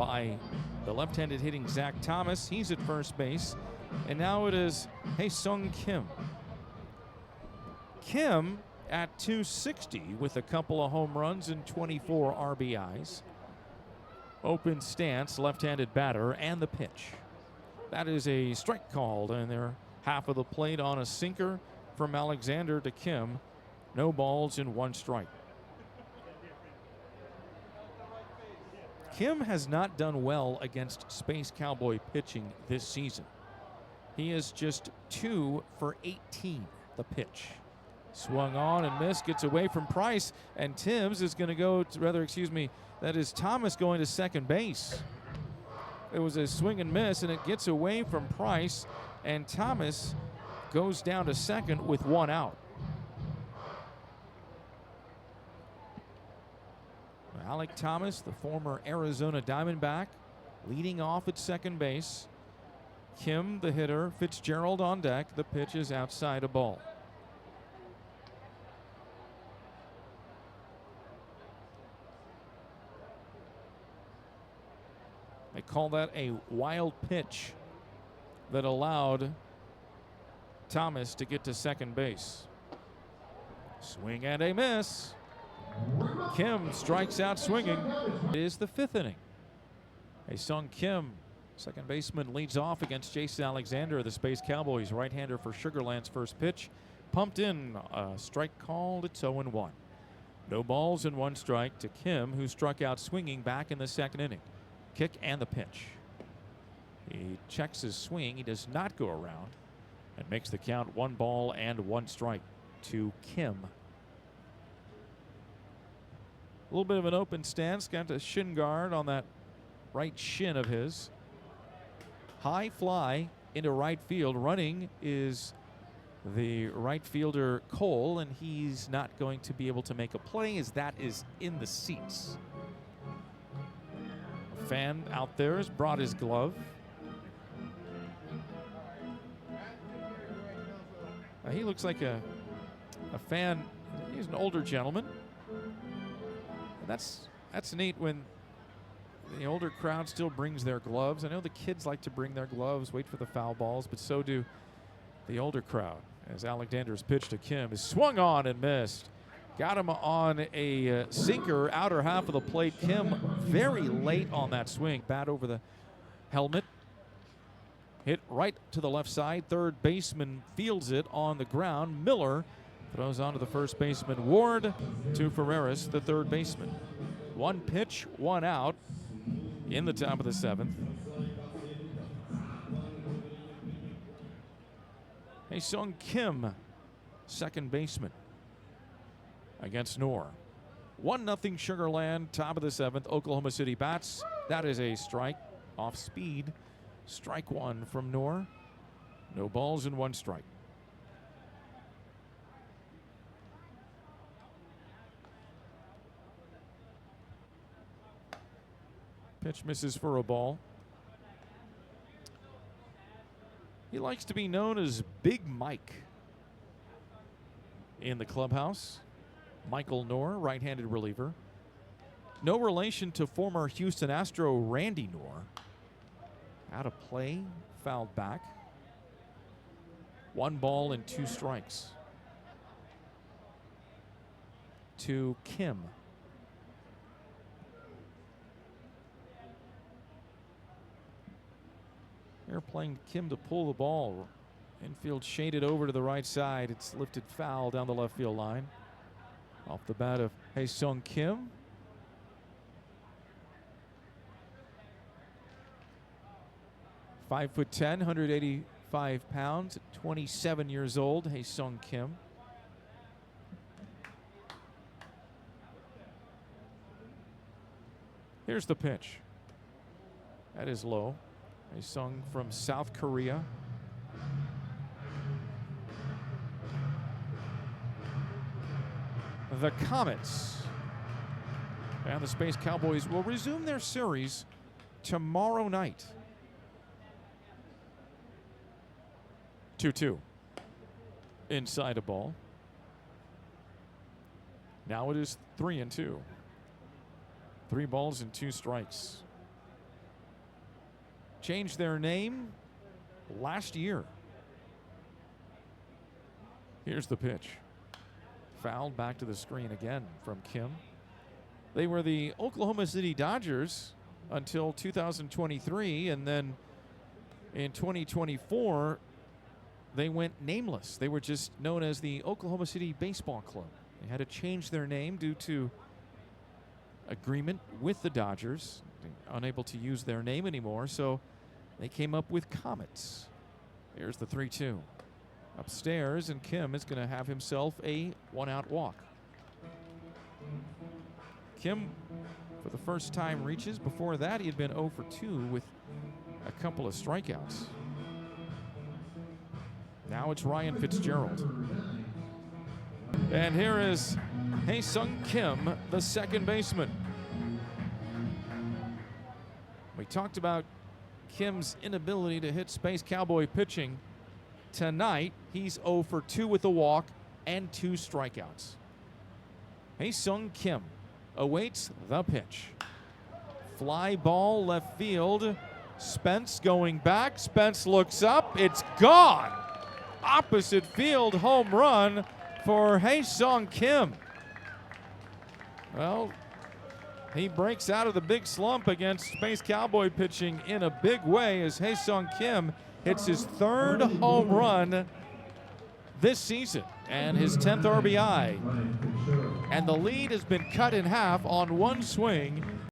by the left-handed hitting Zach Thomas. He's at first base. And now it is Hae-Sung Kim. Kim at 260 with a couple of home runs and 24 RBIs. Open stance, left-handed batter, and the pitch. That is a strike called, and they're half of the plate on a sinker from Alexander to Kim. No balls and 1 strike. Kim has not done well against Space Cowboy pitching this season. He is just 2 for 18, the pitch. Swung on and missed, gets away from Price, and Timms is going to go, that is Thomas going to second base. It was a swing and miss, and it gets away from Price, and Thomas goes down to second with 1 out. Alec Thomas, the former Arizona Diamondback, leading off at second base. Kim, the hitter, Fitzgerald on deck. The pitch is outside a ball. They call that a wild pitch that allowed Thomas to get to second base. Swing and a miss. Kim strikes out swinging. It is the 5th inning. Hae-Sung Kim, second baseman, leads off against Jason Alexander of the Space Cowboys. Right-hander for Sugarland's first pitch. Pumped in, strike called. It's 0-1. No balls and 1 strike to Kim, who struck out swinging back in the 2nd inning. Kick and the pitch. He checks his swing. He does not go around and makes the count 1 ball and 1 strike to Kim. A little bit of an open stance. Got a shin guard on that right shin of his. High fly into right field. Running is the right fielder Cole, and he's not going to be able to make a play as that is in the seats. A fan out there has brought his glove. He looks like a fan. He's an older gentleman. That's neat when the older crowd still brings their gloves. I know the kids like to bring their gloves, wait for the foul balls, but so do the older crowd. As Alexander's pitch to Kim is swung on and missed. Got him on a sinker, outer half of the plate. Kim very late on that swing. Bat over the helmet. Hit right to the left side. Third baseman fields it on the ground. Miller throws on to the first baseman. Ward to Ferreras, the third baseman. 1 pitch, 1 out in the top of the 7th. Hae-Sung Kim, second baseman, against Noor. 1-0 Sugarland, top of the 7th. Oklahoma City bats. That is a strike, off speed. Strike 1 from Noor. No balls and 1 strike. Pitch misses for a ball. He likes to be known as Big Mike in the clubhouse. Michael Noor, right-handed reliever. No relation to former Houston Astro Randy Noor. Out of play, fouled back. 1 ball and 2 strikes to Kim. They're playing Kim to pull the ball. Infield shaded over to the right side. It's lifted foul down the left field line. Off the bat of Hae-Sung Kim. (5'10", 185 pounds, 27 years old, Hae-Sung Kim. Here's the pitch. That is low. Hae-Sung from South Korea. The Comets and the Space Cowboys will resume their series tomorrow night. 2-2. Inside a ball. Now it is 3-2. 3 balls and 2 strikes. changed their name last year. Here's the pitch. Fouled back to the screen again from Kim. They were the Oklahoma City Dodgers until 2023, and then in 2024, they went nameless. They were just known as the Oklahoma City Baseball Club. They had to change their name due to agreement with the Dodgers, unable to use their name anymore, so they came up with Comets. Here's the 3-2. Upstairs, and Kim is going to have himself a one-out walk. Kim, for the first time, reaches. Before that, he had been 0 for 2 with a couple of strikeouts. Now it's Ryan Fitzgerald. And here is Hae-Sung Kim, the second baseman. We talked about Kim's inability to hit Space Cowboy pitching. Tonight, he's 0 for 2 with a walk and 2 strikeouts. Hae-Sung Kim awaits the pitch. Fly ball left field. Spence going back. Spence looks up. It's gone. Opposite field home run for Hae-Sung Kim. Well, he breaks out of the big slump against Space Cowboy pitching in a big way as Hae-Sung Kim hits his 3rd home run this season and his 10th RBI. And the lead has been cut in half on one swing